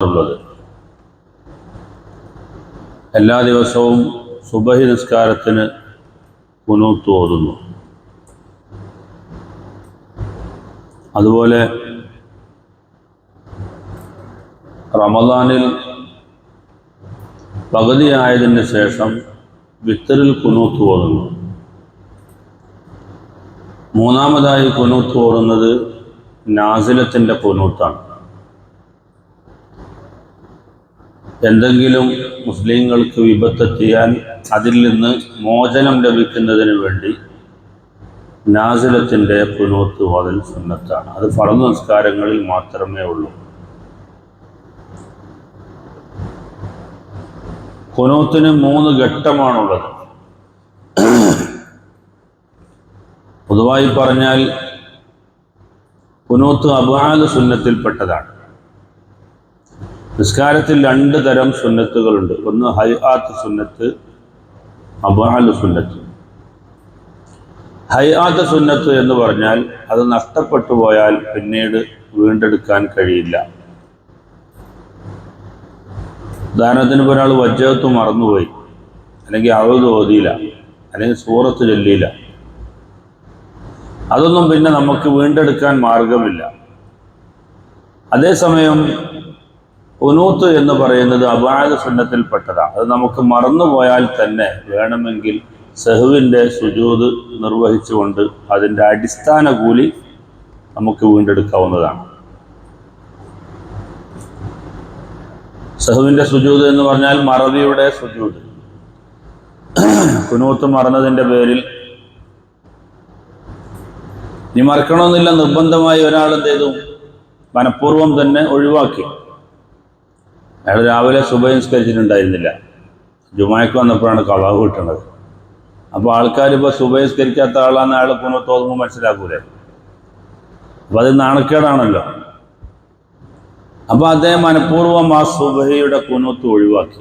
ഉള്ളത്. എല്ലാ ദിവസവും സുബഹി നിസ്കാരത്തിന് ഖുനൂത്ത് ഓതുന്നു. അതുപോലെ റമദാനിൽ പകുതിയായതിന് ശേഷം വിത്തറിൽ ഖുനൂത്ത് ഓതുന്നു. മൂന്നാമതായി ഖുനൂത്ത് ഓതുന്നത് നാസിലത്തിൻ്റെ ഖുനൂത്താണ്. എന്തെങ്കിലും മുസ്ലിങ്ങൾക്ക് വിപത്തെത്തിയാൽ അതിൽ നിന്ന് മോചനം ലഭിക്കുന്നതിന് വേണ്ടി നാസിലത്തിൻ്റെ ഖുനൂത്ത് ഓതൽ സുന്നത്താണ്. അത് ഫർദ് നിസ്കാരങ്ങളിൽ മാത്രമേ ഉള്ളൂ. ഖുനൂത്തിന് 3 ഘട്ടമാണുള്ളത്. പൊതുവായി പറഞ്ഞാൽ ഖുനൂത്ത് അബ്ആദ് സുന്നത്തിൽപ്പെട്ടതാണ്. നിസ്കാരത്തിൽ 2 തരം സുന്നത്തുകളുണ്ട്. ഒന്ന് ഹൈആത്ത് സുന്നത്ത്, അബ്ആദ് സുന്നത്ത്. ഹൈആത്ത് സുന്നത്ത് എന്ന് പറഞ്ഞാൽ അത് നഷ്ടപ്പെട്ടു പോയാൽ പിന്നീട് വീണ്ടെടുക്കാൻ കഴിയില്ല. ഉദാഹരണത്തിന് ഒരാൾ വജ്ജത്ത് മറന്നുപോയി, അല്ലെങ്കിൽ അഊദ് ഓതിയില്ല, അല്ലെങ്കിൽ സൂറത്ത് ചൊല്ലിയില്ല, അതൊന്നും പിന്നെ നമുക്ക് വീണ്ടെടുക്കാൻ മാർഗമില്ല. അതേസമയം ഖുനൂത്ത് എന്ന് പറയുന്നത് അബ്ആദ് സുന്നത്തിൽപ്പെട്ടതാണ്. അത് നമുക്ക് മറന്നുപോയാൽ തന്നെ വേണമെങ്കിൽ സഹ്വിൻ്റെ സുജൂദ് നിർവഹിച്ചുകൊണ്ട് അതിൻ്റെ അടിസ്ഥാന കൂലി നമുക്ക് വീണ്ടെടുക്കാവുന്നതാണ്. സഹ്വിൻ്റെ സുജൂദ് എന്ന് പറഞ്ഞാൽ മറവിയുടെ സുജൂദ്. ഖുനൂത്ത് മറന്നതിൻ്റെ പേരിൽ ഇനി മറക്കണമെന്നില്ല, നിർബന്ധമായി ഒരാൾ എന്ത് ചെയ്തു, മനഃപൂർവ്വം തന്നെ ഒഴിവാക്കി. അയാൾ രാവിലെ സുബഹി നിസ്കരിച്ചിട്ടുണ്ടായിരുന്നില്ല, ജുമായ്ക്ക് വന്നപ്പോഴാണ് ഖളാ കിട്ടുന്നത്. അപ്പോൾ ആൾക്കാരിപ്പോൾ സുബഹി നിസ്കരിക്കാത്ത ആളാന്ന് അയാൾ ഖുനൂത്ത് ഓതുമ്പോൾ മനസ്സിലാക്കൂലേ? അപ്പോൾ അത് നാണക്കേടാണല്ലോ. അപ്പോൾ അദ്ദേഹം മനഃപൂർവ്വം ആ സുബഹിയുടെ ഖുനൂത്ത് ഒഴിവാക്കി.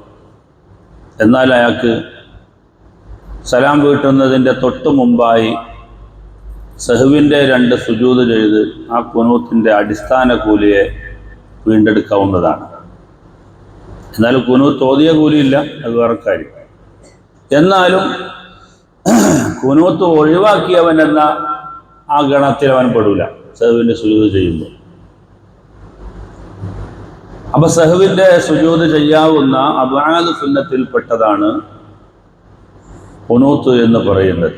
എന്നാൽ അയാൾക്ക് സലാം വീട്ടുന്നതിൻ്റെ തൊട്ട് മുമ്പായി സഹ്വിൻ്റെ 2 സുജൂദ് ചെയ്ത് ആ ഖുനൂത്തിൻ്റെ അടിസ്ഥാന കൂലിയെ വീണ്ടെടുക്കാവുന്നതാണ്. എന്നാലും ഖുനൂത്ത് ഓതിയ കൂലിയില്ല, അത് വേറെ കാര്യം. എന്നാലും ഖുനൂത്ത് ഒഴിവാക്കിയവൻ എന്ന ആ ഗണത്തിൽ അവൻ പെടൂല സഹ്വിൻ്റെ സുജൂദ് ചെയ്യുമ്പോൾ. അപ്പൊ സഹ്വിൻ്റെ സുജൂദ് ചെയ്യാവുന്ന അബ്ആദ് സുന്നത്തിൽപ്പെട്ടതാണ് ഖുനൂത്ത് എന്ന് പറയുന്നത്.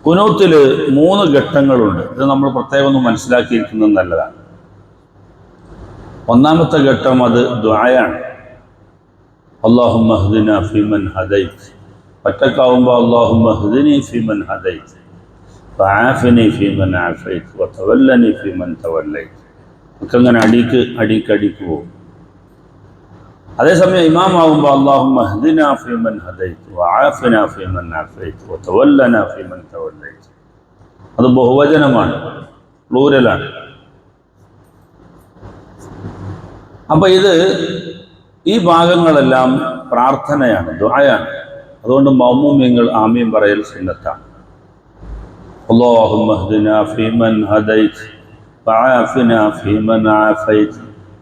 ഖുനൂത്തിൽ 3 ഘട്ടങ്ങളുണ്ട്. ഇത് നമ്മൾ പ്രത്യേകം ഒന്ന് മനസ്സിലാക്കിയിരിക്കുന്നത് നല്ലതാണ്. ഒന്നാമത്തെ ഘട്ടം അത് ദുആയാണ്. അല്ലാഹുമ്മ ഹ്ദിനാ ഫീമൻ ഹദൈത്. ഒറ്റക്കാവുമ്പോൾ അല്ലാഹുമ്മ ഹ്ദിനി ഫീമൻ ഹദൈത് വആഫിനി ഫീമൻ ആഫൈത് വതവല്ലനി ഫീമൻ തവല്ലൈത്. ഒക്കെ അങ്ങനെ അടിക്ക് പോകും. അതേസമയം ഇമാമാവുമ്പോൾ അല്ലാഹുമ്മ ഹ്ദിനാ ഫീമൻ ഹദൈത് വആഫിനാ ഫീമൻ ആഫൈത് വതവല്ലനാ ഫീമൻ തവല്ലൈത്. അത് ബഹുവചനമാണ്, പ്ലൂരലാണ്. അപ്പൊ ഈ ഭാഗങ്ങളെല്ലാം പ്രാർത്ഥനയാണ്, ദുആയാണ്. അതുകൊണ്ട് മഅ്മൂമീങ്ങൾ ആമീൻ പറയൽ സുന്നത്താണ്. അല്ലാഹുമ്മ ഹ്ദിനാ ഫീമൻ ഹദൈത് വആഫിനാ ഫീമൻ ആഫൈത്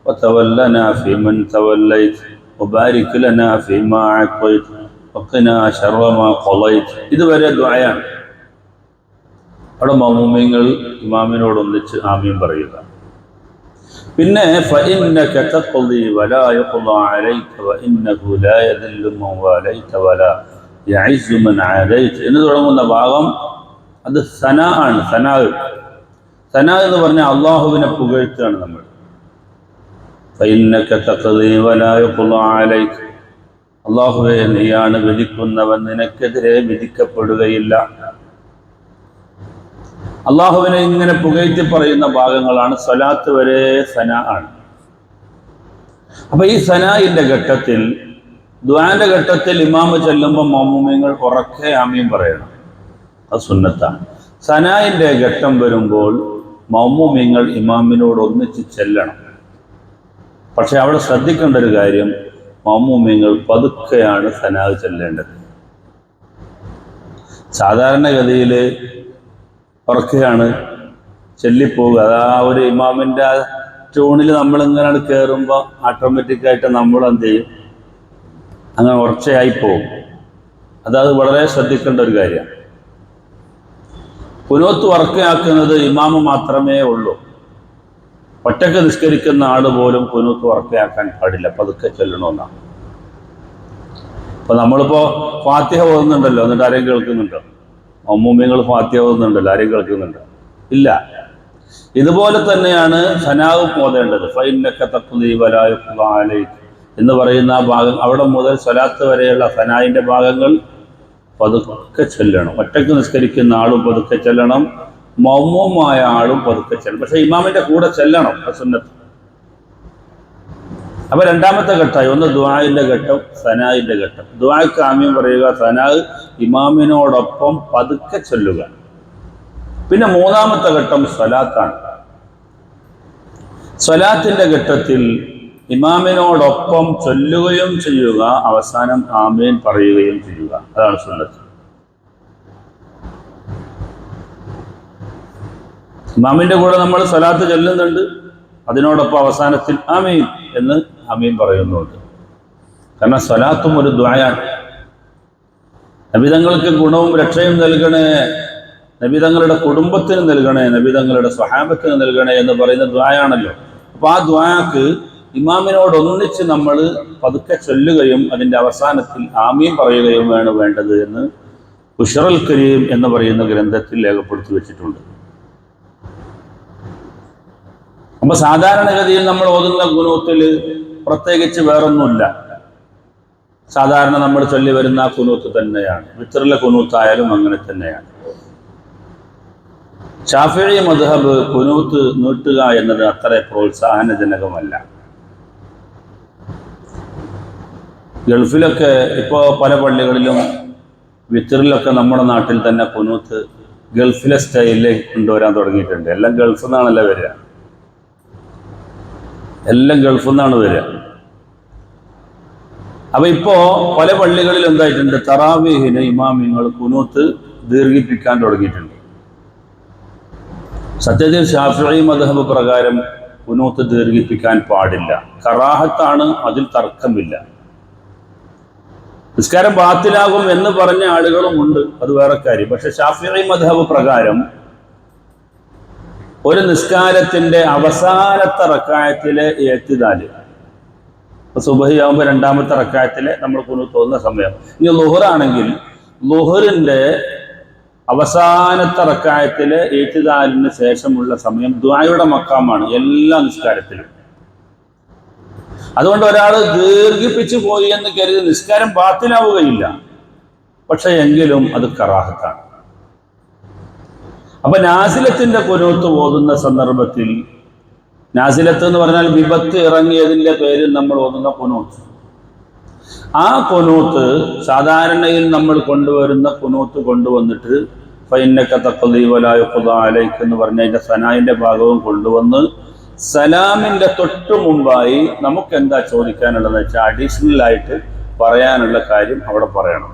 വതവല്ലനാ ഫീമൻ തവല്ലൈത് വബാരിക് ലനാ ഫീമാ അഅതൈത് വഖിനാ ശർറ മാ ഖളൈത്. ഇതുവരെ ദുആയാണ്. അവിടെ മഅ്മൂമീങ്ങൾ ഇമാമിനോടൊന്നിച്ച് ആമീൻ പറയുക. പിന്നെ ഫഇന്നക തഖ്ളി വലാ യുഖ്ളാ അലൈക വഇന്നഹു ലാ യദല്ലു മൻ വാലൈത വലാ യഇസ്സു മൻ ആദൈത എന്ന് തുടങ്ങുന്ന ഭാഗം അത് സനാ ആണ്. സനാ എന്ന് പറഞ്ഞാൽ അള്ളാഹുവിനെ പുകഴ്ത്തുകയാണ് നമ്മൾ. ഫഇന്നക തഖ്ളി വലാ യുഖ്ളാ അലൈക, അള്ളാഹുവേ നീയാണ് വിധിക്കുന്നവൻ, നിനക്കെതിരെ വിധിക്കപ്പെടുകയില്ല. അള്ളാഹുവിനെ ഇങ്ങനെ പുകഴ്ത്തി പറയുന്ന ഭാഗങ്ങളാണ്. സ്വലാത്ത് വരെ സനാ ആണ്. അപ്പൊ ഈ സനായിന്റെ ഘട്ടത്തിൽ, ദുആന്റെ ഘട്ടത്തിൽ ഇമാമ് ചെല്ലുമ്പോൾ മഅ്മൂമീങ്ങൾ ഉറക്കെ ആമീൻ പറയണം. അത് സുന്നത്താണ്. സനായിന്റെ ഘട്ടം വരുമ്പോൾ മഅ്മൂമീങ്ങൾ ഇമാമിനോട് ഒന്നിച്ച് ചെല്ലണം. പക്ഷെ അവിടെ ശ്രദ്ധിക്കേണ്ട ഒരു കാര്യം, മഅ്മൂമീങ്ങൾ പതുക്കെയാണ് സനാ ചെല്ലേണ്ടത്. സാധാരണഗതിയിൽ ഉറക്കെയാണ് ചൊല്ലിപ്പോവുക. അത് ആ ഒരു ഇമാമിൻ്റെ ട്യൂണിൽ നമ്മളിങ്ങനെ കയറുമ്പോൾ ഓട്ടോമാറ്റിക്കായിട്ട് നമ്മൾ എന്ത് ചെയ്യും, അങ്ങനെ ഉറച്ചയായി പോകും. അത് വളരെ ശ്രദ്ധിക്കേണ്ട ഒരു കാര്യമാണ്. ഖുനൂത്ത് ഉറക്കയാക്കുന്നത് ഇമാമ് മാത്രമേ ഉള്ളൂ. ഒറ്റക്ക് നിസ്കരിക്കുന്ന ആൾ പോലും ഖുനൂത്ത് ഉറക്കയാക്കാൻ പാടില്ല, പതുക്കെ ചൊല്ലണമെന്നാണ്. അപ്പോൾ നമ്മളിപ്പോൾ ഫാത്തിഹ ഓതുന്നുണ്ടല്ലോ, എന്നിട്ട് ആരെയും കേൾക്കുന്നുണ്ടോ? മമ്മൂമിങ്ങൾ ഫാത്തിഹ ഓതുന്നുണ്ടല്ലോ, ആരെയും കേൾക്കുന്നുണ്ടോ? ഇല്ല. ഇതുപോലെ തന്നെയാണ് സനാവും ഓതേണ്ടത്. ഫഇന്നക തഖ്ദീ വലാ യുഖ്ദാ അലൈക എന്ന് പറയുന്ന ആ ഭാഗം, അവിടെ മുതൽ സ്വലാത്ത് വരെയുള്ള സനായിൻ്റെ ഭാഗങ്ങൾ പതുക്കെ ചെല്ലണം. ഒറ്റക്ക് നിസ്കരിക്കുന്ന ആളും പതുക്കെ ചെല്ലണം, മൗമൂമായ ആളും പതുക്കെ ചെല്ലണം. പക്ഷെ ഇമാമിന്റെ കൂടെ ചെല്ലണം, സുന്നത്ത്. അപ്പൊ രണ്ടാമത്തെ ഘട്ടമായി, ഒന്ന് ദുആഇന്റെ ഘട്ടം, സനായിന്റെ ഘട്ടം. ദുആക്ക് ആമീൻ പറയുക, സനാഹ് ഇമാമിനോടൊപ്പം പതുക്കെ ചൊല്ലുക. പിന്നെ മൂന്നാമത്തെ ഘട്ടം സ്വലാത്താണ്. സ്വലാത്തിന്റെ ഘട്ടത്തിൽ ഇമാമിനോടൊപ്പം ചൊല്ലുകയും ചെയ്യുക, അവസാനം ആമീൻ പറയുകയും ചെയ്യുക. അതാണ് സുന്നത്ത്. ഇമാമിന്റെ കൂടെ നമ്മൾ സ്വലാത്ത് ചൊല്ലുന്നുണ്ട്, അതിനോടൊപ്പം അവസാനത്തിൽ ആമീൻ എന്ന് ആമീൻ പറയുന്നുണ്ട്. കാരണം സ്വലാത്തും ഒരു ദുആയാണ്. നബിതങ്ങൾക്ക് ഗുണവും രക്ഷയും നൽകണേ, നബിതങ്ങളുടെ കുടുംബത്തിന് നൽകണേ, നബിതങ്ങളുടെ സ്വഹാബത്തിന് നൽകണേ എന്ന് പറയുന്ന ദുആയാണല്ലോ. അപ്പൊ ആ ദുആക്ക് ഇമാമിനോടൊന്നിച്ച് നമ്മൾ പതുക്കെ ചൊല്ലുകയും അതിൻ്റെ അവസാനത്തിൽ ആമീൻ പറയുകയും വേണ്ടത് എന്ന് ഉശ്റുൽ കരീം എന്ന് പറയുന്ന ഗ്രന്ഥത്തിൽ രേഖപ്പെടുത്തി വെച്ചിട്ടുണ്ട്. അപ്പൊ സാധാരണഗതിയിൽ നമ്മൾ ഓതുന്ന ഖുനൂത്തിൽ പ്രത്യേകിച്ച് വേറൊന്നുമില്ല. സാധാരണ നമ്മൾ ചൊല്ലി വരുന്ന ഖുനൂത്ത് തന്നെയാണ്. വിത്റിലെ ഖുനൂത്തായാലും അങ്ങനെ തന്നെയാണ്. ശാഫിഈ മദ്ഹബ് ഖുനൂത്ത് നീട്ടുക എന്നത് അത്ര പ്രോത്സാഹനജനകമല്ല. ഗൾഫിലൊക്കെ ഇപ്പോൾ പല പള്ളികളിലും വിത്റിലൊക്കെ നമ്മുടെ നാട്ടിൽ തന്നെ ഖുനൂത്ത് ഗൾഫിലെ സ്റ്റൈലിൽ കൊണ്ടുവരാൻ തുടങ്ങിയിട്ടുണ്ട്. എല്ലാം ഗൾഫിൽ നിന്നാണല്ലോ വരിക, എല്ലാം ഗൾഫിൽ നിന്നാണ് വരിക. അപ്പൊ ഇപ്പോ പല പള്ളികളിൽ എന്തായിട്ടുണ്ട്, തറാവീഹിന് ഇമാമിങ്ങൾ ഖുനൂത്ത് ദീർഘിപ്പിക്കാൻ തുടങ്ങിയിട്ടുണ്ട്. സത്യത്തിൽ ശാഫിഈ മദ്ഹബ് പ്രകാരം ഖുനൂത്ത് ദീർഘിപ്പിക്കാൻ പാടില്ല, കറാഹത്താണ്, അതിൽ തർക്കമില്ല. നിസ്കാരം ബാത്തിലാകും എന്ന് പറഞ്ഞ ആളുകളും ഉണ്ട്, അത് വേറെ കാര്യം. പക്ഷെ ശാഫിഈ മദ്ഹബ് പ്രകാരം ഒരു നിസ്കാരത്തിന്റെ അവസാനത്തെ റക്അത്തിലെ ഇഅ്തിദാല്, സുബ്ഹിയാകുമ്പോൾ രണ്ടാമത്തെ റക്അത്തിലെ നമ്മൾ ഖുനൂത്ത് ഓതുന്ന സമയം. ഇനി ളുഹറാണെങ്കിൽ ളുഹറിന്റെ അവസാനത്തെ റക്അത്തിലെ ഇഅ്തിദാലിന് ശേഷമുള്ള സമയം ദുആയുടെ മഖാമാണ് എല്ലാ നിസ്കാരത്തിലും. അതുകൊണ്ട് ഒരാൾ ദീർഘിപ്പിച്ചു പോയി എന്ന് കരുതി നിസ്കാരം ബാത്തിലാവുകയില്ല, പക്ഷെ എങ്കിലും അത് കറാഹത്താണ്. അപ്പൊ നാസിലത്തിന്റെ ഖുനൂത്ത് ഓതുന്ന സന്ദർഭത്തിൽ, നാസിലത്ത് എന്ന് പറഞ്ഞാൽ വിപത്ത് ഇറങ്ങിയതിന്റെ പേരിൽ നമ്മൾ ഓതുന്ന ഖുനൂത്ത്, ആ ഖുനൂത്ത് സാധാരണയിൽ നമ്മൾ കൊണ്ടുവരുന്ന ഖുനൂത്ത് കൊണ്ടുവന്നിട്ട് ഫഇന്നക തഖ്ദീ വലാ യുഖ്ദാ അലൈക എന്ന് പറഞ്ഞ അതിന്റെ സനായിന്റെ ഭാഗവും കൊണ്ടുവന്ന് സലാമിന്റെ തൊട്ടു മുമ്പായി നമുക്ക് എന്താ ചോദിക്കാനുള്ളതെന്ന് വെച്ചാൽ അഡീഷണൽ ആയിട്ട് പറയാനുള്ള കാര്യം അവിടെ പറയണം.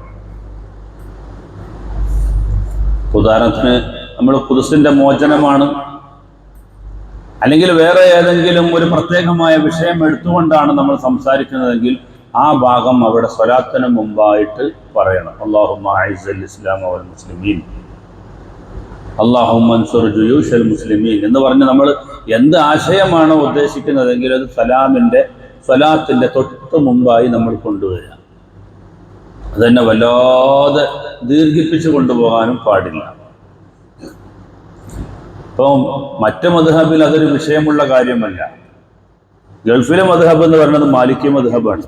ഉദാഹരണത്തിന് നമ്മൾ ഖുദ്സിന്റെ മോചനമാണ്, അല്ലെങ്കിൽ വേറെ ഏതെങ്കിലും ഒരു പ്രത്യേകമായ വിഷയം എടുത്തുകൊണ്ടാണ് നമ്മൾ സംസാരിക്കുന്നതെങ്കിൽ ആ ഭാഗം അവിടെ സ്വലാത്തിന് മുമ്പായിട്ട് പറയണം. അല്ലാഹുമ്മ അഇസ്സൽ ഇസ്ലാമ വൽ മുസ്ലിമീൻ, അല്ലാഹുമ്മ അൻസുർ ജുയൂശൽ മുസ്ലിമീൻ എന്ന് പറഞ്ഞ് നമ്മൾ എന്ത് ആശയമാണോ ഉദ്ദേശിക്കുന്നതെങ്കിൽ അത് സ്വലാത്തിന്റെ തൊട്ട് മുമ്പായി നമ്മൾ കൊണ്ടുവരിക. അതന്നെ വല്ലാതെ ദീർഘിപ്പിച്ചു കൊണ്ടുപോകാനും പാടില്ല. ഇപ്പം മറ്റ് മദ്ഹബിൽ അതൊരു വിഷയമുള്ള കാര്യമല്ല. ഗൾഫിലെ മദ്ഹബ് എന്ന് പറയുന്നത് മാലിക്കി മദ്ഹബാണ്,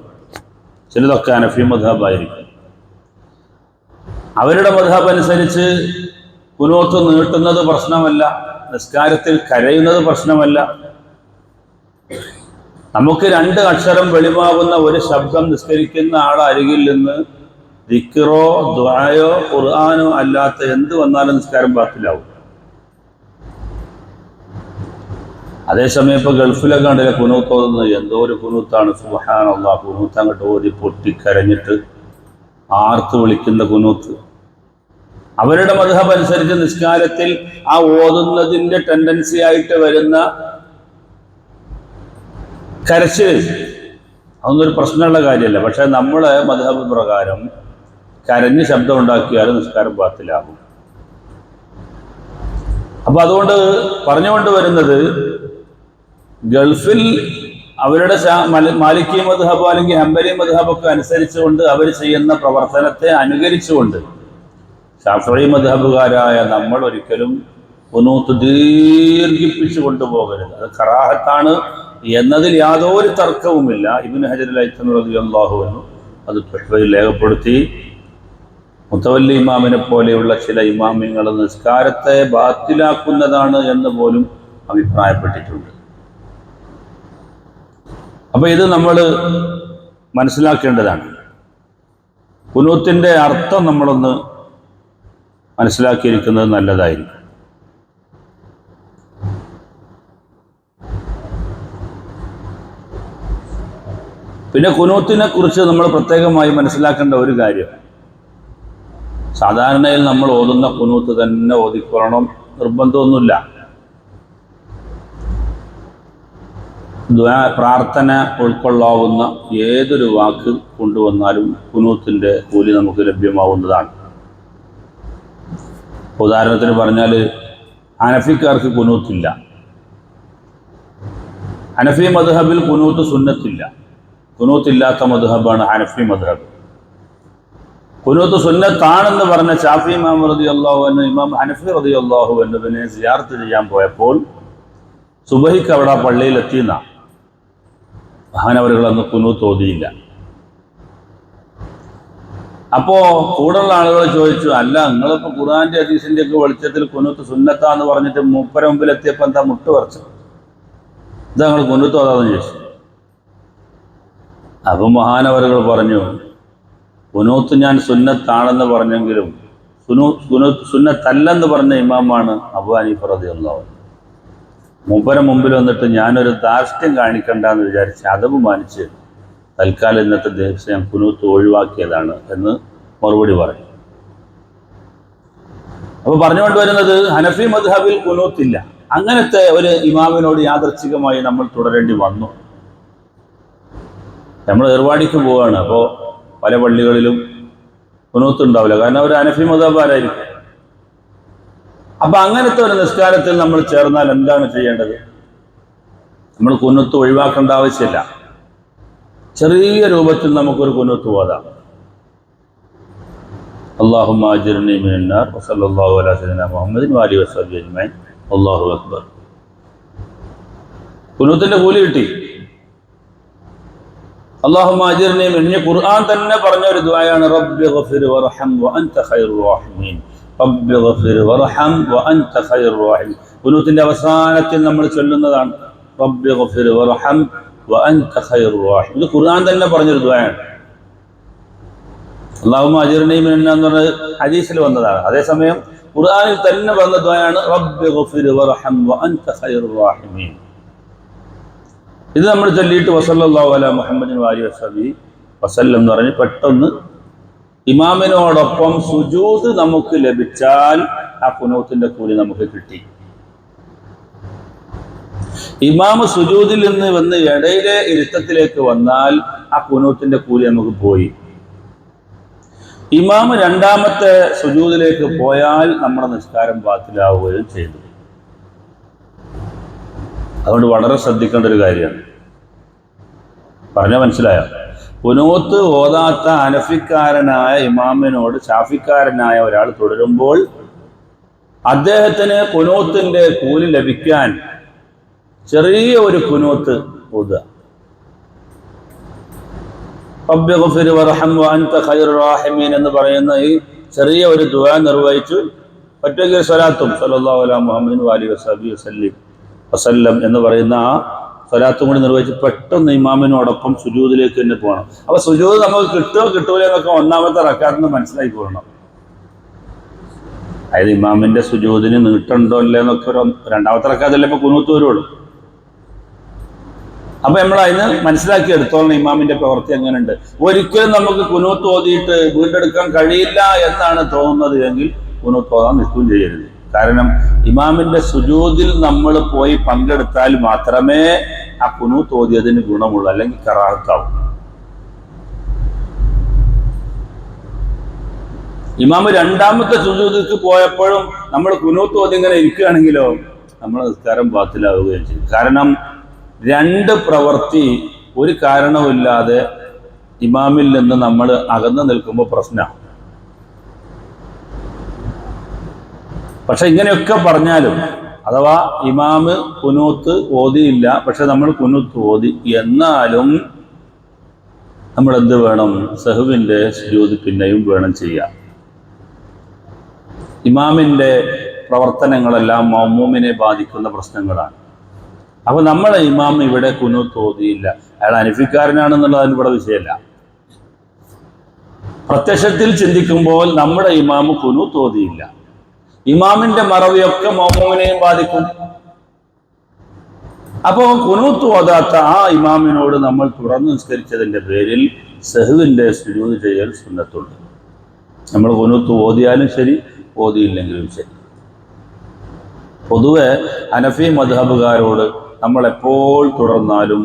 ചിലതൊക്കെ ഹനഫി മദ്ഹബായിരിക്കും. അവരുടെ മദ്ഹബ് അനുസരിച്ച് ഖുനൂത്ത് നീട്ടുന്നത് പ്രശ്നമല്ല, നിസ്കാരത്തിൽ കരയുന്നത് പ്രശ്നമല്ല. നമുക്ക് 2 അക്ഷരം വെളിവാകുന്ന ഒരു ശബ്ദം നിസ്കരിക്കുന്ന അരികിൽ നിന്ന് ദിക്റോ ദുആയോ ഖുർആനോ അല്ലാത്ത എന്ത് വന്നാലും നിസ്കാരം ബാത്തിലാവും. അതേസമയം ഇപ്പോൾ ഗൾഫിലൊക്കെ കണ്ടില്ല ഖുനൂത്ത് ഓതുന്നത്, എന്തോ ഒരു ഖുനൂത്താണ്, സുബ്ഹാനല്ലാഹ്. ഖുനൂത്ത് അങ്ങോട്ട് ഓതി പൊട്ടിക്കരഞ്ഞിട്ട് ആർത്ത് വിളിക്കുന്ന ഖുനൂത്ത്. അവരുടെ മദ്ഹബ് അനുസരിച്ച് നിസ്കാരത്തിൽ ആ ഓതുന്നതിൻ്റെ ടെൻഡൻസി ആയിട്ട് വരുന്ന കരച്ചിൽ അതൊന്നും ഒരു പ്രശ്നമുള്ള കാര്യമല്ല. പക്ഷെ നമ്മളെ മദ്ഹബ് പ്രകാരം കരഞ്ഞ് ശബ്ദം ഉണ്ടാക്കിയാൽ നിസ്കാരം ബാത്തിലാകും. അപ്പൊ അതുകൊണ്ട് പറഞ്ഞുകൊണ്ട് വരുന്നത്, ഗൾഫിൽ അവരുടെ മാലിക്കി മദ്ഹബ് അല്ലെങ്കിൽ ഹംബലി മദ്ഹബൊക്കെ അനുസരിച്ചുകൊണ്ട് അവർ ചെയ്യുന്ന പ്രവർത്തനത്തെ അനുകരിച്ചുകൊണ്ട് ശാഫിഈ മദ്ഹബുകാരായ നമ്മൾ ഒരിക്കലും ഖുനൂത്ത് ദീർഘിപ്പിച്ചു കൊണ്ടുപോകരുത്. അത് കറാഹത്താണ് എന്നതിൽ യാതൊരു തർക്കവുമില്ല. ഇബ്നു ഹജർ ഹൈതമി റളിയല്ലാഹു അൻഹു അത് ഫത്വയിൽ രേഖപ്പെടുത്തി. മുത്തവല്ലി ഇമാമിനെ പോലെയുള്ള ചില ഇമാമിങ്ങൾ നിസ്കാരത്തെ ബാത്തിലാക്കുന്നതാണ് എന്ന് പോലും അഭിപ്രായപ്പെട്ടിട്ടുണ്ട്. അപ്പൊ ഇത് നമ്മൾ മനസ്സിലാക്കേണ്ടതാണ്. ഖുനൂത്തിന്റെ അർത്ഥം നമ്മളൊന്ന് മനസ്സിലാക്കിയിരിക്കുന്നത് നല്ലതായിരിക്കും. പിന്നെ ഖുനൂത്തിനെ കുറിച്ച് നമ്മൾ പ്രത്യേകമായി മനസ്സിലാക്കേണ്ട ഒരു കാര്യം, സാധാരണയിൽ നമ്മൾ ഓതുന്ന ഖുനൂത്ത് തന്നെ ഓതിക്കൊള്ളണം നിർബന്ധമൊന്നുമില്ല. പ്രാർത്ഥന ഉൾക്കൊള്ളാവുന്ന ഏതൊരു വാക്ക് കൊണ്ടുവന്നാലും ഖുനൂത്തിന്റെ കൂലി നമുക്ക് ലഭ്യമാവുന്നതാണ്. ഉദാഹരണത്തിന് പറഞ്ഞാൽ ഹനഫിക്കാർക്ക് ഖുനൂത്തില്ല. ഹനഫി മദ്ഹബിൽ ഖുനൂത്ത് സുന്നത്തില്ല. ഖുനൂത്തില്ലാത്ത മദ്ഹബാണ് ഹനഫി മദ്ഹബ്. ഖുനൂത്ത് സുന്നത്താണെന്ന് പറഞ്ഞ ശാഫി ഇമാം റളിയല്ലാഹു അൻഹു ഇമാം ഹനഫി റളിയല്ലാഹു അൻഹുവിനെ സിയാറത്ത് ചെയ്യാൻ പോയപ്പോൾ സുബഹിക്ക് അവിടെ പള്ളിയിൽ എത്തിയെന്ന മഹാനവറുകളൊന്ന് ഖുനൂത്ത് ഓതിയില്ല. അപ്പോ കൂടുള്ള ആളുകൾ ചോദിച്ചു, അല്ല നിങ്ങളിപ്പോ ഖുർആന്റെ ഹദീസിന്റെ ഒക്കെ വെളിച്ചത്തിൽ ഖുനൂത്ത് സുന്നത്താന്ന് പറഞ്ഞിട്ട് മൂപ്പര മുമ്പിൽ എത്തിയപ്പോ എന്താ മുട്ട് പറിച്ചു? ഇതാ നിങ്ങൾ ഖുനൂത്ത് ഓതാന്ന് ചോദിച്ചു. അപ്പൊ മഹാനവറുകൾ പറഞ്ഞു, ഖുനൂത്ത് ഞാൻ സുന്നത്താണെന്ന് പറഞ്ഞെങ്കിലും ഖുനൂത്ത് സുന്നത്തല്ലെന്ന് പറഞ്ഞ ഇമാമാണ് അബൂ ഹനീഫ റളിയല്ലാഹു അൻഹു. മൂപ്പര മുമ്പിൽ വന്നിട്ട് ഞാനൊരു ധാർഷ്ട്യം കാണിക്കണ്ടെന്ന് വിചാരിച്ച് അതവ് മാനിച്ച് തൽക്കാലം ഇന്നത്തെ ദിവസം ഞാൻ ഖുനൂത്ത് ഒഴിവാക്കിയതാണ് എന്ന് മറുപടി പറയും. അപ്പൊ പറഞ്ഞുകൊണ്ട് വരുന്നത്, ഹനഫി മദ്ഹബിൽ ഖുനൂത്തില്ല. അങ്ങനത്തെ ഒരു ഇമാമിനോട് യാദർച്ഛികമായി നമ്മൾ തുടരേണ്ടി വന്നു. നമ്മൾ ഏർവാടിക്ക് പോവുകയാണ്. അപ്പോൾ പല പള്ളികളിലും ഖുനൂത്ത് ഉണ്ടാവില്ല, കാരണം അവർ ഹനഫി മദ്ഹബാരായിരിക്കും. അപ്പൊ അങ്ങനത്തെ ഒരു നിസ്കാരത്തിൽ നമ്മൾ ചേർന്നാൽ എന്താണ് ചെയ്യേണ്ടത്? നമ്മൾ ഖുനൂത്ത് ഒഴിവാക്കേണ്ട ആവശ്യമില്ല. ചെറിയ രൂപത്തിൽ നമുക്കൊരു ഖുനൂത്ത് ഓതാം. അല്ലാഹുമ്മ അജിർനി മിനന്നാർ വസല്ലല്ലാഹു അലാ സയ്യിദിനാ മുഹമ്മദിൻ വഅലിഹി വസഹ്ബിഹി അജ്മഈൻ. അല്ലാഹു അക്ബർ. ഖുനൂത്തിന്റെ കൂലി കിട്ടി. അല്ലാഹുമ്മ അജിർനി മിൻ, ഖുർആൻ തന്നെ പറഞ്ഞ ഒരു ദുആയാണ്, റബ്ബി ഗഫിർ വർഹം വഅൻത ഖൈറുർ റഹീമീൻ. റബ്ബി ഗഫിർ വർഹം വഅൻത ഖൈറുർ റഹീമീൻ. ഖുനൂത്തിന്റെ അവസാനത്തിൽ നമ്മൾ ചൊല്ലുന്നതാണ് റബ്ബി ഗഫിർ വർഹം വഅൻത ഖൈറുർ റഹീമീൻ. ഇത് ഖുർആൻ തന്നെ പറഞ്ഞൊരു ദുആയാണ്. അല്ലാഹുമ്മ അജിർനി മിനന്നാർ എന്ന് പറഞ്ഞ ഹദീസിൽ വന്നതാണ്. അതേസമയം ഖുർആനിൽ തന്നെ പറഞ്ഞ ദുആയാണ് റബ്ബി ഗഫിർ വർഹം വഅൻത ഖൈറുർ റഹീമീൻ. ഇത് നമ്മൾ ചൊല്ലിയിട്ട് വസല്ലല്ലാഹു അലാ മുഹമ്മദിൻ വഅലിഹി വസഹ്ബിഹി വസല്ലം എന്ന് പറഞ്ഞ് പെട്ടെന്ന് ഇമാമിനോടൊപ്പം സുജൂദ് നമുക്ക് ലഭിച്ചാൽ ആ ഖുനൂത്തിന്റെ കൂലി നമുക്ക് കിട്ടി. ഇമാമ് സുജൂദിൽ നിന്ന് വന്ന് ഇടയിലെ ഇരുത്തത്തിലേക്ക് വന്നാൽ ആ ഖുനൂത്തിന്റെ കൂലി നമുക്ക് പോയി. ഇമാമ് രണ്ടാമത്തെ സുജൂദിലേക്ക് പോയാൽ നമ്മുടെ നിസ്കാരം ബാത്തിലാവുകയും ചെയ്തു. അതുകൊണ്ട് വളരെ ശ്രദ്ധിക്കേണ്ട ഒരു കാര്യമാണ്. പറഞ്ഞ മനസ്സിലായോ? ഖുനൂത്ത് ഓതാത്ത ഹനഫിക്കാരനായ ഇമാമിനോട് ശാഫിക്കാരനായ ഒരാൾ തുടരുമ്പോൾ അദ്ദേഹത്തിന് ഖുനൂത്തിന്റെ കൂലി ലഭിക്കാൻ ചെറിയ ഒരു ഖുനൂത്ത് ഓതുക. റബ്ബി ഗഫിർ വർഹം വഅൻത ഖൈറുർ റഹീമീൻ എന്ന് പറയുന്ന ഈ ചെറിയ ഒരു ദുആ നിർവഹിച്ചു ഒറ്റയ്ക്ക് സ്വലാത്തും സല്ലല്ലാഹു അലാ മുഹമ്മദിൻ വഅലിഹി വസഹ്ബിഹി വസല്ലം എന്ന് പറയുന്ന ആ സ്വലാത്തും കൂടി നിർവഹിച്ച് പെട്ടെന്ന് ഇമാമിനോടൊപ്പം സുജൂദിലേക്ക് തന്നെ പോകണം. അപ്പൊ സുജൂദ് നമുക്ക് കിട്ടുമോ കിട്ടൂല എന്നൊക്കെ ഒന്നാമത്തെ റക്അത്തിൽ നിന്ന് മനസ്സിലാക്കി പോകണം. അതായത് ഇമാമിന്റെ സുജൂദിന് നീട്ടുണ്ടോ ഇല്ല എന്നൊക്കെ ഒരു രണ്ടാമത്തെ റക്അത്തല്ലേ ഇപ്പൊ ഖുനൂത്ത് വരുള്ളൂ. അപ്പൊ നമ്മൾ അതിന് മനസ്സിലാക്കി എടുത്തോളണം ഇമാമിന്റെ പ്രവൃത്തി എങ്ങനെയുണ്ട്. ഒരിക്കലും നമുക്ക് ഖുനൂത്ത് ഓതിയിട്ട് വീണ്ടെടുക്കാൻ കഴിയില്ല എന്നാണ് തോന്നുന്നത് എങ്കിൽ ഖുനൂത്ത് ഓതാൻ നിൽക്കുകയും ചെയ്യരുത്. കാരണം ഇമാമിന്റെ സുജൂദിൽ നമ്മൾ പോയി പങ്കെടുത്താൽ മാത്രമേ ആ ഖുനൂത്ത് ഓതിയതിന് ഗുണമുള്ളൂ, അല്ലെങ്കിൽ കറാഹത്താവും. ഇമാമ് രണ്ടാമത്തെ സുജൂദിലേക്ക് പോയപ്പോഴും നമ്മൾ ഖുനൂത്ത് ഓതി ഇങ്ങനെ ഇരിക്കുകയാണെങ്കിലോ നമ്മളെ നിസ്കാരം ബാത്തിലാവുകയും ചെയ്യും. കാരണം രണ്ട് പ്രവൃത്തി ഒരു കാരണവുമില്ലാതെ ഇമാമിൽ നിന്ന് നമ്മൾ അകന്നു നിൽക്കുമ്പോൾ പ്രശ്നമാണ്. പക്ഷെ ഇങ്ങനെയൊക്കെ പറഞ്ഞാലും, അഥവാ ഇമാമ് ഖുനൂത്ത് ഓതിയില്ല, പക്ഷെ നമ്മൾ ഖുനൂത്ത് ഓതി, എന്നാലും നമ്മൾ എന്ത് വേണം? സഹ്വിന്റെ സുജൂദ് പിന്നെയും വേണം ചെയ്യാം. ഇമാമിന്റെ പ്രവർത്തനങ്ങളെല്ലാം മഅ്മൂമിനെ ബാധിക്കുന്ന പ്രശ്നങ്ങളാണ്. അപ്പൊ നമ്മളെ ഇമാം ഇവിടെ ഖുനൂത്ത് ഓതിയില്ല, അയാൾ ഹനഫിക്കാരനാണെന്നുള്ളത് ഇവിടെ വിഷയമല്ല. പ്രത്യക്ഷത്തിൽ ചിന്തിക്കുമ്പോൾ നമ്മുടെ ഇമാം ഖുനൂത്ത് ഓതിയില്ല, ഇമാമിന്റെ മറവിയൊക്കെ മഅ്മൂമിനെയും ബാധിക്കും. അപ്പോൾ ഖുനൂത്ത് ഓതാത്ത ആ ഇമാമിനോട് നമ്മൾ തുറന്നു നിസ്കരിച്ചതിന്റെ പേരിൽ സഹ്വിന്റെ സുജൂദ് ചെയ്യൽ സുന്നത്തുണ്ട്. നമ്മൾ ഖുനൂത്ത് ഓതിയാലും ശരി, ഓതിയില്ലെങ്കിലും ശരി. പൊതുവെ ഹനഫി മദ്ഹബുകാരോട് നമ്മൾ എപ്പോൾ തുടർന്നാലും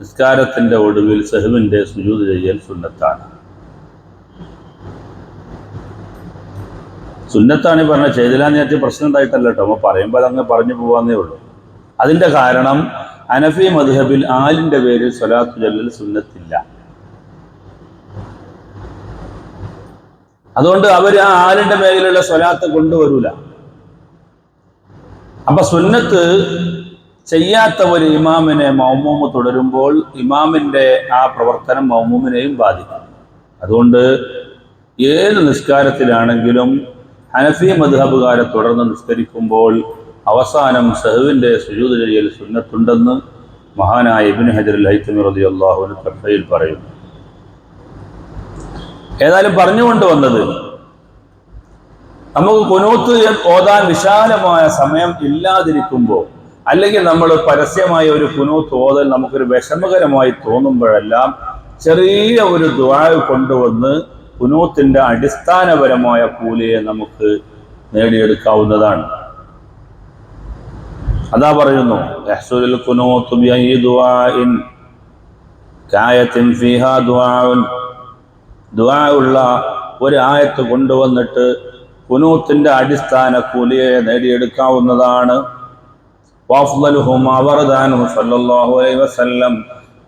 നിസ്കാരത്തിന്റെ ഒടുവിൽ സഹ്വിന്റെ സുജൂദ് ചെയ്യൽ സുന്നത്താണ്. സുന്നത്താണ് പറഞ്ഞ ചെയ്തില്ലാന്ന് നേരത്തെ പ്രശ്നം ഉണ്ടായിട്ടല്ല കേട്ടോ, നമ്മൾ പറയുമ്പോൾ അതങ്ങ് പറഞ്ഞു പോവാന്നേ ഉള്ളൂ. അതിന്റെ കാരണം ഹനഫി മദ്ഹബിൽ ആലിന്റെ പേരിൽ സ്വലാത്ത് ചൊല്ലൽ സുന്നത്തില്ല. അതുകൊണ്ട് അവർ ആ ആലിന്റെ മേലിലുള്ള സ്വലാത്ത് കൊണ്ടുവരൂല. അപ്പൊ സുന്നത്ത് ചെയ്യാത്ത ഒരു ഇമാമിനെ മഅ്മൂമ് തുടരുമ്പോൾ ഇമാമിന്റെ ആ പ്രവർത്തനം മഅ്മൂമിനെയും ബാധിക്കും. അതുകൊണ്ട് ഏത് നിസ്കാരത്തിലാണെങ്കിലും ഹനഫി മദ്ഹബുകാരെ തുടർന്ന് നിസ്കരിക്കുമ്പോൾ അവസാനം സഹ്വിന്റെ സുജൂദ് ചെയ്യൽ സുന്നത്തുണ്ടെന്ന് മഹാനായ ഇബ്നു ഹജർ അൽ ഹൈതമി റളിയല്ലാഹു അൻഹു ഫത്വയിൽ പറയുന്നു. ഏതായാലും പറഞ്ഞുകൊണ്ട് വന്നത്, നമുക്ക് ഖുനൂത്ത് ഓതാൻ വിശാലമായ സമയം ഇല്ലാതിരിക്കുമ്പോൾ, അല്ലെങ്കിൽ നമ്മൾ പരസ്യമായ ഒരു ഖുനൂത്ത് ഓതൽ നമുക്കൊരു വിഷമകരമായി തോന്നുമ്പോഴെല്ലാം ചെറിയ ഒരു ദുആ കൊണ്ടുവന്ന് ഖുനൂത്തിന്റെ അടിസ്ഥാനപരമായ കൂലിയെ നമുക്ക് നേടിയെടുക്കാവുന്നതാണ്. അതാ പറയുന്നു, യഹ്സുലുൽ ഖുനൂത്ത് ബിഅയ്യി ദുആഇൻ കായത്തിൻ ഫീഹാ ദുആഉൻ. ദുആ ഉള്ള ഒരു ആയത്ത് കൊണ്ടുവന്നിട്ട് ഖുനൂത്തിന്റെ അടിസ്ഥാന കൂലിയെ നേടിയെടുക്കാവുന്നതാണ്. വഅഫ്ളലുഹു മാ വറദ അൻഹു സ്വല്ലല്ലാഹു അലൈഹി വസല്ലം.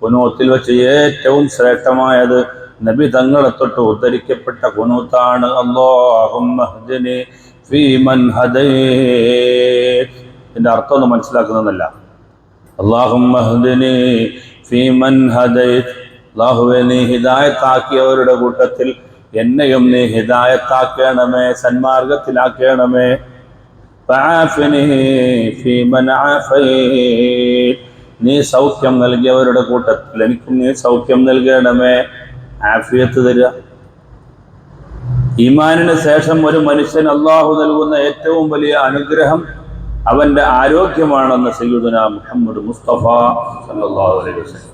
ഖുനൂത്തിൽ വെച്ച് ഏറ്റവും ശ്രേഷ്ഠമായത് നബി തങ്ങളെ തൊട്ട് ഉദ്ധരിക്കപ്പെട്ട ഖുനൂത്താണ്. അല്ലാഹുമ്മ ഹ്ദിനി ഫീമൻ ഹദൈത്. ഇതിന്റെ അർത്ഥം ഒന്നും മനസ്സിലാക്കുന്നതല്ല. അല്ലാഹുമ്മ ഹ്ദിനി ഫീമൻ ഹദൈത്. അല്ലാഹുവേ, നീ ഹിദായത്താക്കിയവരുടെ കൂട്ടത്തിൽ എന്നെയും നീ ഹിദായത്താക്കണമേ, സന്മാർഗത്തിലാക്കണമേ. ഫആഫിനി ഫീമൻ ആഫൈത്. നീ സൗഖ്യം നൽകിയവരുടെ കൂട്ടത്തിൽ എനിക്കും നീ സൗഖ്യം നൽകണമേ, ആഫിയത്ത് തരിക. ഈമാനിന് ശേഷം ഒരു മനുഷ്യൻ അള്ളാഹു നൽകുന്ന ഏറ്റവും വലിയ അനുഗ്രഹം അവന്റെ ആരോഗ്യമാണെന്ന് സയ്യിദുനാ മുഹമ്മദ് മുസ്തഫ സല്ലല്ലാഹു അലൈഹി വസല്ലം.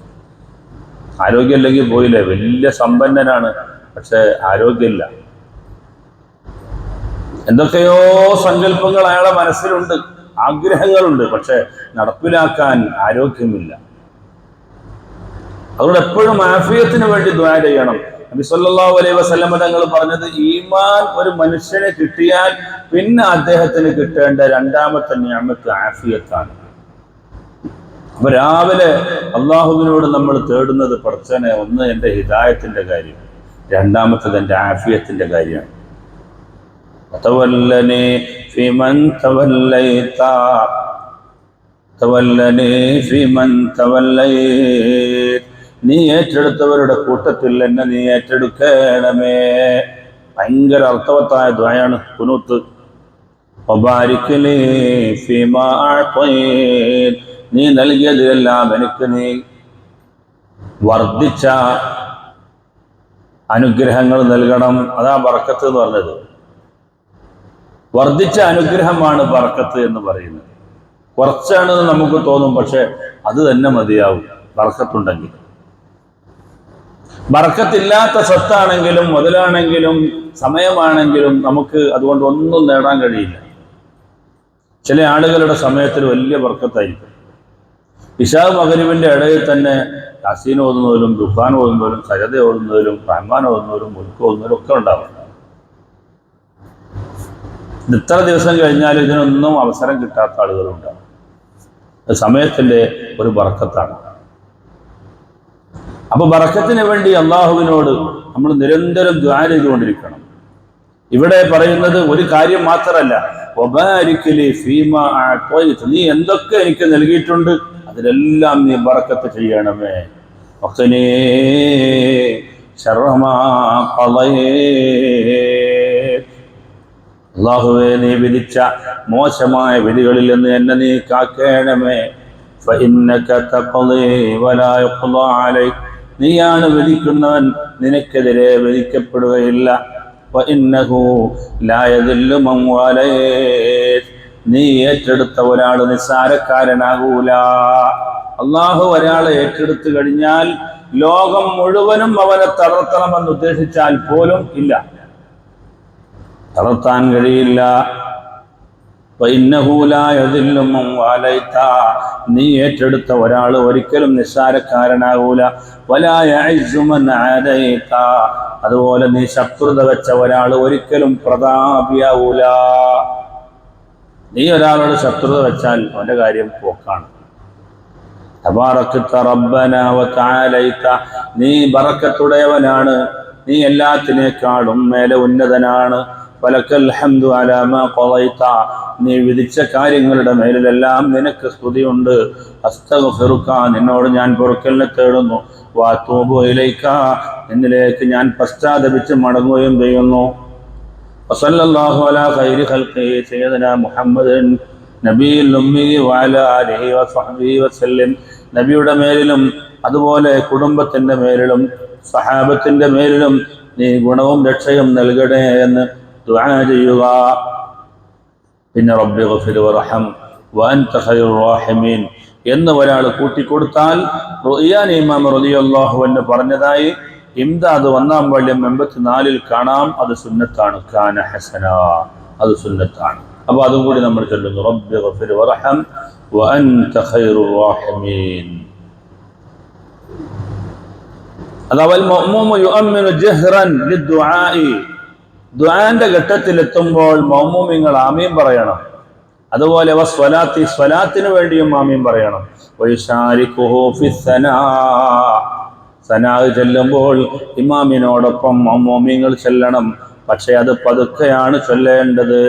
ആരോഗ്യമില്ലെങ്കിൽ പോയില്ലേ, വലിയ സമ്പന്നനാണ്, പക്ഷെ ആരോഗ്യമില്ല. എന്തൊക്കെയോ സങ്കല്പങ്ങൾ അയാളുടെ മനസ്സിലുണ്ട്, ആഗ്രഹങ്ങളുണ്ട്, പക്ഷെ നടപ്പിലാക്കാൻ ആരോഗ്യമില്ല. അതുകൊണ്ട് എപ്പോഴും ആഫിയത്തിന് വേണ്ടി ദുആ ചെയ്യണം. നബി സല്ലല്ലാഹു അലൈഹി വസല്ലം തങ്ങൾ പറഞ്ഞത്, ഈമാൻ ഒരു മനുഷ്യനെ കിട്ടിയാൽ പിന്നെ അദ്ദേഹത്തിന് കിട്ടേണ്ട രണ്ടാമത്തെ നിഅമത്ത് ആഫിയത്താണ്. അപ്പൊ രാവിലെ അള്ളാഹുവിനോട് നമ്മൾ തേടുന്നത്, പടച്ചോനെ, ഒന്ന് എൻ്റെ ഹിദായത്തിന്റെ കാര്യം, രണ്ടാമത്തത് എൻ്റെ ആഫിയത്തിന്റെ കാര്യമാണ്. തവല്ലനി ഫിമൻ തവല്ലൈത, തവല്ലനി ഫിമൻ തവല്ലൈത. നീ ഏറ്റെടുത്തവരുടെ കൂട്ടത്തിൽ എന്നെ നീ ഏറ്റെടുക്കണമേ. ഭയങ്കര അർത്ഥവത്തായ ദുആയാണ് ഖുനൂത്ത്. വബാരിക് ലീ ഫീമാ അഅതൈത. നീ നൽകിയതിലെല്ലാം എനിക്ക് നീ വർദ്ധിച്ച അനുഗ്രഹങ്ങൾ നൽകണം. അതാ ബർക്കത്ത് എന്ന് പറഞ്ഞത്. വർദ്ധിച്ച അനുഗ്രഹമാണ് ബർക്കത്ത് എന്ന് പറയുന്നത്. കുറച്ചാണെന്ന് നമുക്ക് തോന്നും, പക്ഷെ അത് തന്നെ മതിയാവും ബർക്കത്തുണ്ടെങ്കിൽ. ബർക്കത്തില്ലാത്ത സ്വത്താണെങ്കിലും മുതലാണെങ്കിലും സമയമാണെങ്കിലും നമുക്ക് അതുകൊണ്ട് ഒന്നും നേടാൻ കഴിയില്ല. ചില ആളുകളുടെ സമയത്തിൽ വലിയ ബർക്കത്തായിരിക്കും. ഇശാ മഗ്‌രിബിന്റെ ഇടയിൽ തന്നെ യാസീൻ ഓതുന്നതിലും ദുഖാൻ ഓതുന്നതിലും സജദ ഓതുന്നതിലും റഹ്മാൻ ഓതുന്നതിലും മുൽക്ക് ഓതുന്നതിലും ഒക്കെ ഉണ്ടാവും. ഇത്ര ദിവസം കഴിഞ്ഞാൽ ഇതിനൊന്നും അവസരം കിട്ടാത്ത ആളുകളുണ്ടാവും. സമയത്തിന്റെ ഒരു ബർക്കത്താണ്. അപ്പൊ ബർക്കത്തിന് വേണ്ടി അള്ളാഹുവിനോട് നമ്മൾ നിരന്തരം ദുആ ചെയ്തുകൊണ്ടിരിക്കണം. ഇവിടെ പറയുന്നത് ഒരു കാര്യം മാത്രമല്ല, നീ എന്തൊക്കെ എനിക്ക് നൽകിയിട്ടുണ്ട് അതിലെല്ലാം നീ ബർക്കത്ത് ചെയ്യണമേ. അല്ലാഹുവേ, നീ വിധിച്ച മോശമായ വിധികളിൽ നിന്ന് എന്നെ നീ കാക്കേണമേ. നീയാണ് വിധിക്കുന്നവൻ, നിനക്കെതിരെ വിധിക്കപ്പെടുകയില്ല. നീ ഏറ്റെടുത്ത ഒരാൾ നിസ്സാരക്കാരനാകൂല. അള്ളാഹു ഒരാളെ ഏറ്റെടുത്തു കഴിഞ്ഞാൽ ലോകം മുഴുവനും അവനെ തളർത്തണമെന്ന് ഉദ്ദേശിച്ചാൽ പോലും ഇല്ല, തളർത്താൻ കഴിയില്ല. നീ ഏറ്റെടുത്ത ഒരാൾ ഒരിക്കലും നിസ്സാരക്കാരനാകൂല. അതുപോലെ നീ ശത്രുത വെച്ച ഒരാൾ ഒരിക്കലും പ്രതാപിയാവൂല. നീ ഒരാളോട് ശത്രുത വെച്ചാൽ അവന്റെ കാര്യം പോക്കാണ്. തബാറക്ത റബ്ബന വതആലൈത, നീ ബറക്കത്തുടയവനാണ്, നീ എല്ലാത്തിനേക്കാളും മേലെ ഉന്നതനാണ്. ഫലക്കൽ ഹംദു അലാ മാ ഖളൈത, നീ വിധിച്ച കാര്യങ്ങളുടെ മേലിലെല്ലാം നിനക്ക് സ്തുതിയുണ്ട്. അസ്തഗ്ഫിറുക, നിന്നോട് ഞാൻ പൊറുക്കലിനെ തേടുന്നു. വഅതൂബു ഇലൈക, നിന്നിലേക്ക് ഞാൻ പശ്ചാത്തപിച്ച് മടങ്ങുകയും ചെയ്യുന്നു. വസല്ലല്ലാഹു അലാ ഖൈരി ഖൽഖിഹി സയ്യിദനാ മുഹമ്മദിൻ നബിയിൽ ഉമ്മി വഅലാ ആലിഹി വസഹ്ബിഹി വസല്ലം. നബിയുടെ മേലിലും അതുപോലെ കുടുംബത്തിന്റെ മേലിലും സഹാബത്തിന്റെ മേലിലും നീ ഗുണവും രക്ഷയും നൽകണേ എന്ന് ദുആ ചെയ്യുക. പിന്നെ റബ്ബി ഗഫിർ വറഹം വഅൻത ഖൈറുർ റഹീമീൻ എന്ന് ഒരാൾ കൂട്ടിക്കൊടുത്താൽ റുയാൻ ഇമാം റളിയല്ലാഹു അൻഹു പറഞ്ഞതായി ഇംദാദ് 1-ാം വാള്യം 84-ൽ കാണാം. അത് സുന്നത്താണ്. കാന ഹസന, അത് സുന്നത്താണ്. അപ്പോൾ അതും കൂടി നമ്മൾ ചൊല്ലുന്നു, റബ്ബി ഗഫിർ വറഹം വഅൻത ഖൈറുർ റഹീമീൻ. അതാവൽ മഅ്മൂമു യുഅമ്മിനു ജഹ്റൻ ലിദ്ദുആഇ, ദുആന്റെ ഘട്ടത്തിലെത്തുമ്പോൾ മഅ്മൂമിങ്ങൾ ആമീൻ പറയണം. അതുപോലെ വസ്വലാത്തി, സ്വലാത്തിന് വേണ്ടിയും ആമീൻ പറയണം. വയശാരികുഹു ഫിസ്സനാ, സനാ ചെല്ലുമ്പോൾ ഇമാമിനോടൊപ്പം മഅ്മൂമിങ്ങൾ ചെല്ലണം. പക്ഷെ അത് പതുക്കെയാണ് ചൊല്ലേണ്ടത്,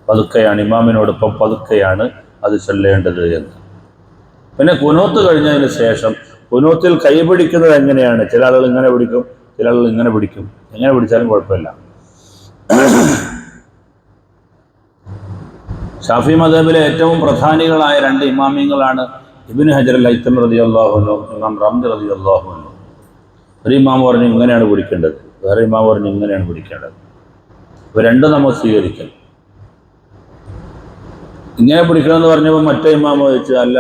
പതുക്കെയാണ്, ഇമാമിനോടൊപ്പം പതുക്കെയാണ് അത് ചൊല്ലേണ്ടത് എന്ന്. പിന്നെ കുനൂത്ത് കഴിഞ്ഞതിന് ശേഷം കുനൂത്തിൽ കൈപിടിക്കുന്നത് എങ്ങനെയാണ്? ചില ആളുകൾ ഇങ്ങനെ പിടിക്കും, ചില ആളുകൾ ഇങ്ങനെ പിടിക്കും. എങ്ങനെ പിടിച്ചാലും കുഴപ്പമില്ല. ഷാഫി മദ്ഹബിലെ ഏറ്റവും പ്രധാനികളായ 2 ഇമാമിങ്ങളാണ് ഇബ്നു ഹജർ അൽ ഹൈതമി റളിയല്ലാഹു അൻഹു, ഇമാം റംദി റളിയല്ലാഹു അൻഹു. ഒരു ഇമാം പറഞ്ഞു ഇങ്ങനെയാണ് പിടിക്കേണ്ടത്, വേറെ ഇമാം പറഞ്ഞു ഇങ്ങനെയാണ് പിടിക്കേണ്ടത്. ഇവ രണ്ടും നമ്മൾ സ്വീകരിക്കണം. ഇങ്ങനെ പിടിക്കണമെന്ന് പറഞ്ഞപ്പോൾ മറ്റേ ഇമാം ചോദിച്ചു, അല്ല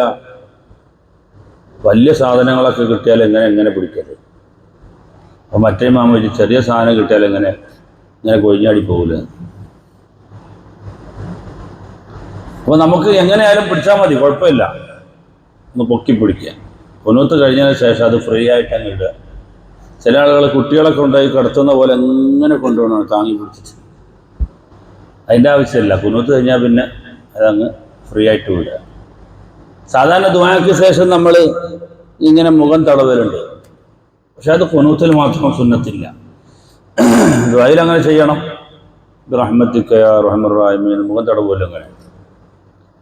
വലിയ സാധനങ്ങളൊക്കെ കിട്ടിയാൽ എങ്ങനെ പിടിക്കരുത്? അപ്പോൾ മറ്റേ ഇമാം ചോദിച്ചു, ചെറിയ സാധനം കിട്ടിയാൽ ഇങ്ങനെ കൊഴിഞ്ഞാടി പോകില്ല. അപ്പോൾ നമുക്ക് എങ്ങനെയായാലും പിടിച്ചാൽ മതി, കുഴപ്പമില്ല. ഒന്ന് പൊക്കി പിടിക്കുക. കുനൂത്ത് കഴിഞ്ഞതിന് ശേഷം അത് ഫ്രീ ആയിട്ട് അങ്ങ് ഇടുക. ചില ആളുകൾ കുട്ടികളൊക്കെ ഉണ്ടായി കിടത്തുന്ന പോലെ എങ്ങനെ കൊണ്ടുപോകണം, താങ്ങി പിടിച്ചിട്ട്. അതിൻ്റെ ആവശ്യമില്ല. കുനൂത്ത് കഴിഞ്ഞാൽ പിന്നെ അതങ്ങ് ഫ്രീ ആയിട്ട് വിടുക. സാധാരണ ദുആക്ക് ശേഷം നമ്മൾ ഇങ്ങനെ മുഖം തടവലുണ്ട്, പക്ഷെ അത് കുനൂത്തിൽ മാത്രം സുന്നത്തില്ല. ദുആയിൽ അങ്ങനെ ചെയ്യണം. റഹ്മത്തിക യാ അർഹമർ റഹീമീൻ, മുഖം തടവുമല്ലോ അങ്ങനെ.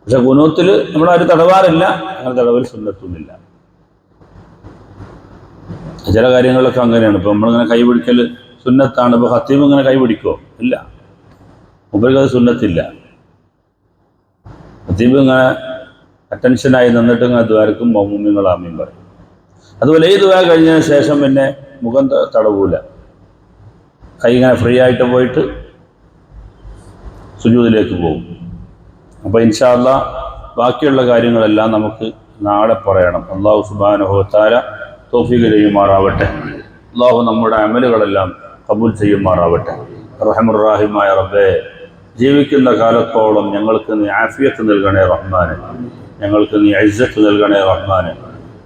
പക്ഷെ കുനൂത്തിൽ നമ്മളാരും തടവാറില്ല, അങ്ങനെ തടവൽ സുന്നത്തുമില്ല. ചില കാര്യങ്ങളൊക്കെ അങ്ങനെയാണ്. ഇപ്പോൾ നമ്മളിങ്ങനെ കൈ പിടിക്കൽ സുന്നത്താണ്. ഇപ്പോൾ ഖത്തീബ് ഇങ്ങനെ കൈ പിടിക്കുമോ? ഇല്ല, മുമ്പേക്ക് അത് സുന്നത്തില്ല. ഖത്തീബ് ഇങ്ങനെ അറ്റൻഷനായി നിന്നിട്ട് ഇങ്ങനെ ദുആർക്കും മഅ്മൂമിങ്ങൾ ആമീൻ പറയും. അതുപോലെ ഈ ദുആ കഴിഞ്ഞതിന് ശേഷം പിന്നെ മുഖം തടവൂല, കൈ ഇങ്ങനെ ഫ്രീ ആയിട്ട് പോയിട്ട് സുജൂദിലേക്ക് പോകും. അപ്പോൾ ഇൻഷാ അല്ലാഹ് ബാക്കിയുള്ള കാര്യങ്ങളെല്ലാം നമുക്ക് നാളെ പറയണം. അല്ലാഹു സുബ്ഹാനഹു വ തആല തൗഫീഖ് ചെയ്യുമാറാവട്ടെ. അല്ലാഹു നമ്മുടെ അമലുകളെല്ലാം ഖബൂൽ ചെയ്യുമാറാവട്ടെ. റഹ്മാനുർ റഹീമായ റബ്ബേ, ജീവിക്കുന്ന കാലത്തോളം ഞങ്ങൾക്ക് നീ ആഫിയത്ത് നൽകണേ റഹ്മാനെ. ഞങ്ങൾക്ക് നീ ഇസ്സത്ത് നൽകണേ റഹ്മാനെ.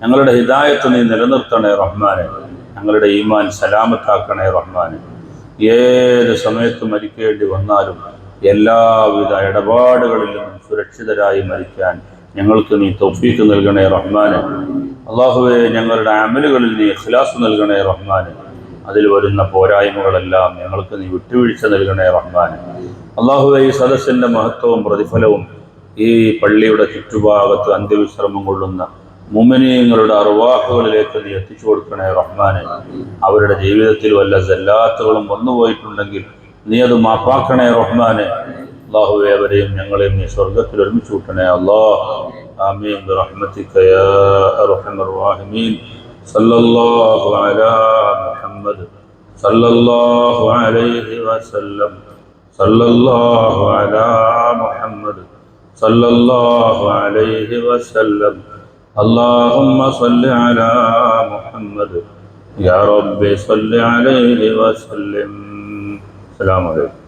ഞങ്ങളുടെ ഹിദായത്ത് നീ നിലനിർത്തണേ റഹ്മാനെ. ഞങ്ങളുടെ ഈമാൻ സലാമത്താക്കണേ റഹ്മാനെ. ഏത് സമയത്ത് മരിക്കേണ്ടി വന്നാലും എല്ലാവിധ ഇടപാടുകളിൽ നിന്നും സുരക്ഷിതരായി മരിക്കാൻ ഞങ്ങൾക്ക് നീ തൗഫീഖ് നൽകണേ റഹ്മാനെ. അല്ലാഹുവേ, ഞങ്ങളുടെ അമലുകളിൽ നീ ഇഖ്ലാസ് നൽകണേ റഹ്മാനെ. അതിൽ വരുന്ന പോരായ്മകളെല്ലാം ഞങ്ങൾക്ക് നീ വിട്ടുവീഴ്ച നൽകണേ റഹ്മാനെ. അല്ലാഹുവേ, ഈ സദസ്സിൻ്റെ മഹത്വവും പ്രതിഫലവും ഈ പള്ളിയുടെ ചുറ്റുഭാഗത്ത് അന്ത്യവിശ്രമം കൊള്ളുന്ന മുഅ്മിനീങ്ങളുടെ അർവാഹുകളിലേക്ക് നീ എത്തിച്ചു കൊടുക്കണേ റഹ്മാനെ. അവരുടെ ജീവിതത്തിൽ വല്ല സല്ലാത്തുകളും വന്നുപോയിട്ടുണ്ടെങ്കിൽ നീ അത് മാപ്പാക്കണേ റഹ്മാനെ. അല്ലാഹുവേ, അവരെയും ഞങ്ങളെയും നീ സ്വർഗ്ഗത്തിൽ ഒരുമിച്ച് കൂട്ടണേ അല്ലാഹ്. ആമീൻ ബിറഹ്മതിക യാ അർഹമർ റഹീമീൻ. സല്ലല്ലാഹു അലാ മുഹമ്മദ് സല്ലല്ലാഹു അലൈഹി വസല്ലം. സല്ലല്ലാഹു അലാ മുഹമ്മദ് സല്ലല്ലാഹു അലൈഹി വസല്ലം. اللهم صل على محمد يا رب صل عليه وسلم. السلام عليكم.